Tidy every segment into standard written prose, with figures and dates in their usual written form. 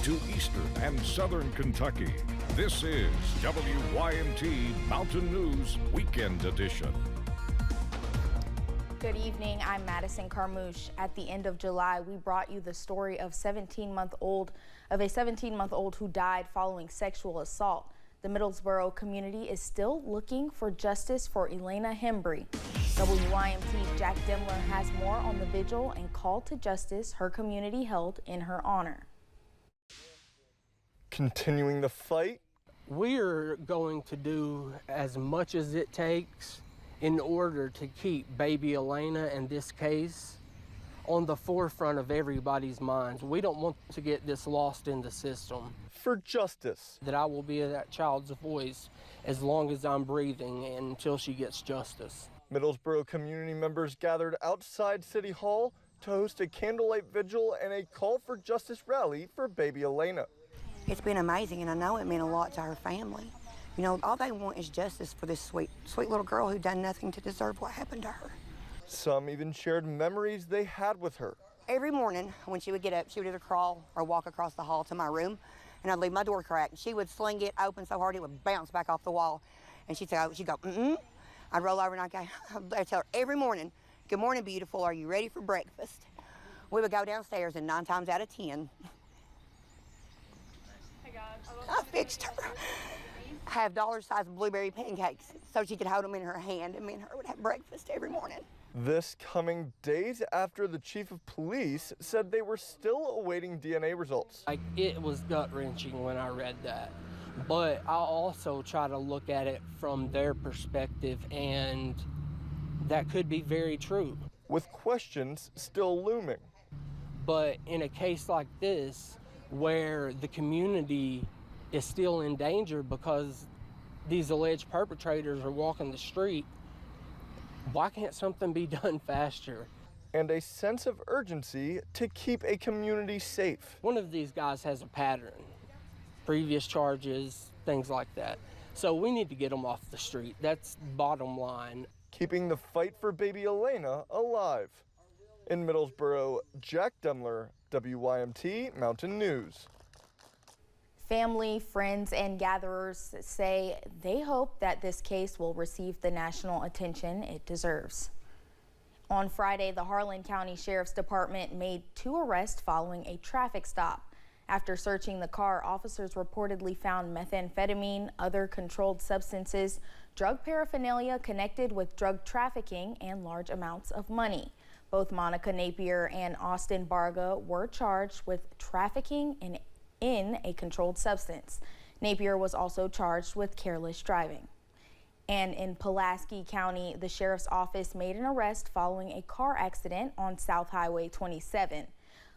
to eastern and southern Kentucky. This is WYMT Mountain News Weekend Edition. Good evening, I'm Madison Carmouche. At the end of July, we brought you the story of a 17-month-old who died following sexual assault. The Middlesboro community is still looking for justice for Elena Hembry. WYMT's Jack Demler has more on the vigil and call to justice her community held in her honor. Continuing the fight? We're going to do as much as it takes in order to keep baby Elena and this case on the forefront of everybody's minds. We don't want to get this lost in the system. For justice. That I will be that child's voice as long as I'm breathing and until she gets justice. Middlesboro community members gathered outside City Hall to host a candlelight vigil and a call for justice rally for baby Elena. It's been amazing, and I know it meant a lot to her family. You know, all they want is justice for this sweet little girl who done nothing to deserve what happened to her. Some even shared memories they had with her. Every morning when she would get up, she would either crawl or walk across the hall to my room, and I'd leave my door cracked. She would sling it open so hard it would bounce back off the wall. And she'd go, I'd roll over and I'd tell her every morning, "Good morning, beautiful, are you ready for breakfast?" We would go downstairs, and 9 times out of 10, I fixed her. Have dollar-sized blueberry pancakes so she could hold them in her hand, and me and her would have breakfast every morning. This coming days after the chief of police said they were still awaiting DNA results. It was gut-wrenching when I read that, but I also try to look at it from their perspective, and that could be very true. With questions still looming. But in a case like this, where the community is still in danger because these alleged perpetrators are walking the street, why can't something be done faster? And a sense of urgency to keep a community safe. One of these guys has a pattern, previous charges, things like that. So we need to get them off the street. That's bottom line. Keeping the fight for baby Elena alive. In Middlesboro, Jack Demler, WYMT Mountain News. Family, friends, and gatherers say they hope that this case will receive the national attention it deserves. On Friday, the Harlan County Sheriff's Department made 2 arrests following a traffic stop. After searching the car, officers reportedly found methamphetamine, other controlled substances, drug paraphernalia connected with drug trafficking, and large amounts of money. Both Monica Napier and Austin Barga were charged with trafficking in a controlled substance. Napier was also charged with careless driving. And in Pulaski County, the sheriff's office made an arrest following a car accident on South Highway 27.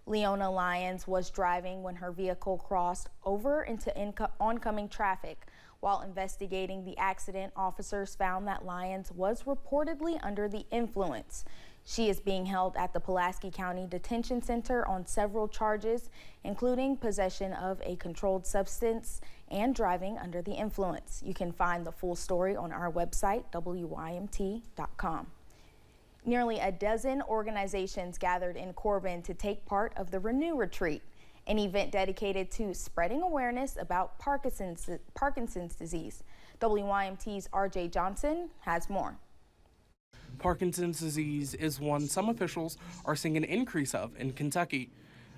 Leona Lyons was driving when her vehicle crossed over into oncoming traffic. While investigating the accident, officers found that Lyons was reportedly under the influence. She is being held at the Pulaski County Detention Center on several charges, including possession of a controlled substance and driving under the influence. You can find the full story on our website, WYMT.com. Nearly a dozen organizations gathered in Corbin to take part of the Renew Retreat, an event dedicated to spreading awareness about Parkinson's disease. WYMT's RJ Johnson has more. Parkinson's disease is one some officials are seeing an increase of in Kentucky,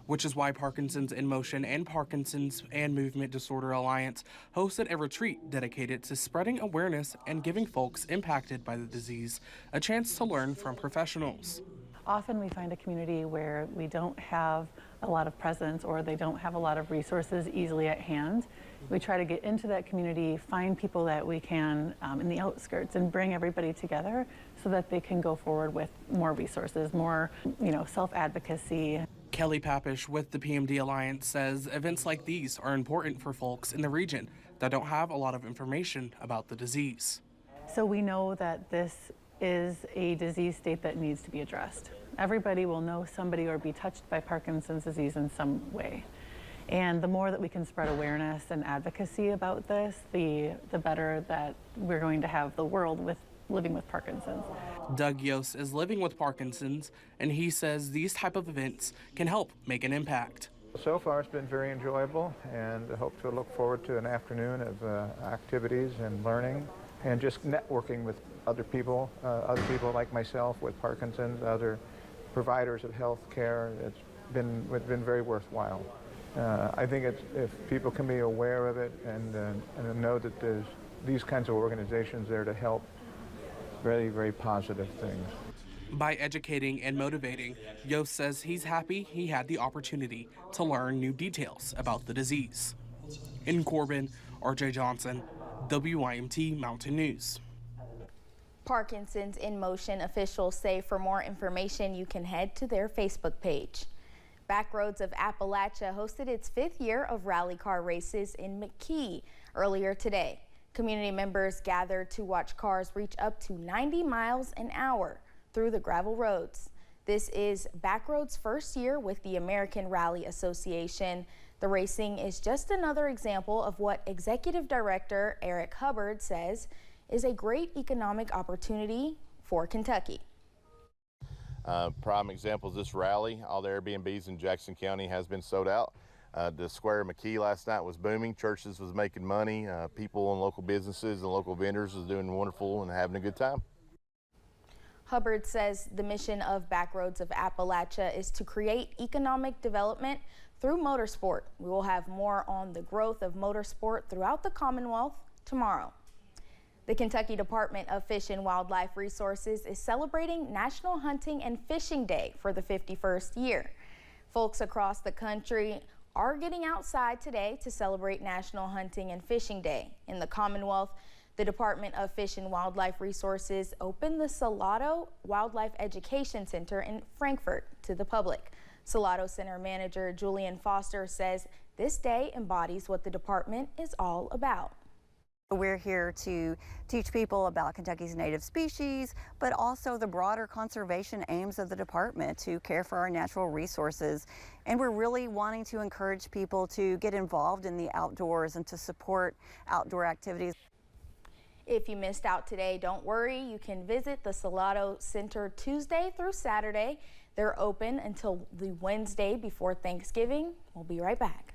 which is why Parkinson's in Motion and Parkinson's and Movement Disorder Alliance hosted a retreat dedicated to spreading awareness and giving folks impacted by the disease a chance to learn from professionals. Often we find a community where we don't have a lot of presence or they don't have a lot of resources easily at hand. We try to get into that community, find people that we can in the outskirts and bring everybody together so that they can go forward with more resources, more self-advocacy. Kelly Papish with the PMD Alliance says events like these are important for folks in the region that don't have a lot of information about the disease. So we know that this is a disease state that needs to be addressed. Everybody will know somebody or be touched by Parkinson's disease in some way. And the more that we can spread awareness and advocacy about this, the better that we're going to have the world with living with Parkinson's. Doug Yost is living with Parkinson's, and he says these type of events can help make an impact. So far it's been very enjoyable, and I hope to look forward to an afternoon of activities and learning and just networking with other people like myself with Parkinson's, other providers of health care. It's been very worthwhile. I think if people can be aware of it and know that there's these kinds of organizations there to help, very, very positive things. By educating and motivating, Yost says he's happy he had the opportunity to learn new details about the disease. In Corbin, RJ Johnson, WYMT Mountain News. Parkinsons in Motion officials say for more information you can head to their Facebook page. Backroads of Appalachia hosted its 5th year of rally car races in McKee earlier today. Community members gathered to watch cars reach up to 90 miles an hour through the gravel roads. This is Backroads' first year with the American Rally Association. The racing is just another example of what Executive Director Eric Hubbard says is a great economic opportunity for Kentucky. Prime example is this rally. All the Airbnbs in Jackson County has been sold out. The square of McKee last night was booming. Churches was making money. People and local businesses and local vendors was doing wonderful and having a good time. Hubbard says the mission of Backroads of Appalachia is to create economic development through motorsport. We will have more on the growth of motorsport throughout the Commonwealth tomorrow. The Kentucky Department of Fish and Wildlife Resources is celebrating National Hunting and Fishing Day for the 51st year. Folks across the country are getting outside today to celebrate National Hunting and Fishing Day. In the Commonwealth, the Department of Fish and Wildlife Resources opened the Salado Wildlife Education Center in Frankfort to the public. Salado Center Manager Julian Foster says this day embodies what the department is all about. We're here to teach people about Kentucky's native species, but also the broader conservation aims of the department to care for our natural resources. And we're really wanting to encourage people to get involved in the outdoors and to support outdoor activities. If you missed out today, don't worry. You can visit the Salado Center Tuesday through Saturday. They're open until the Wednesday before Thanksgiving. We'll be right back.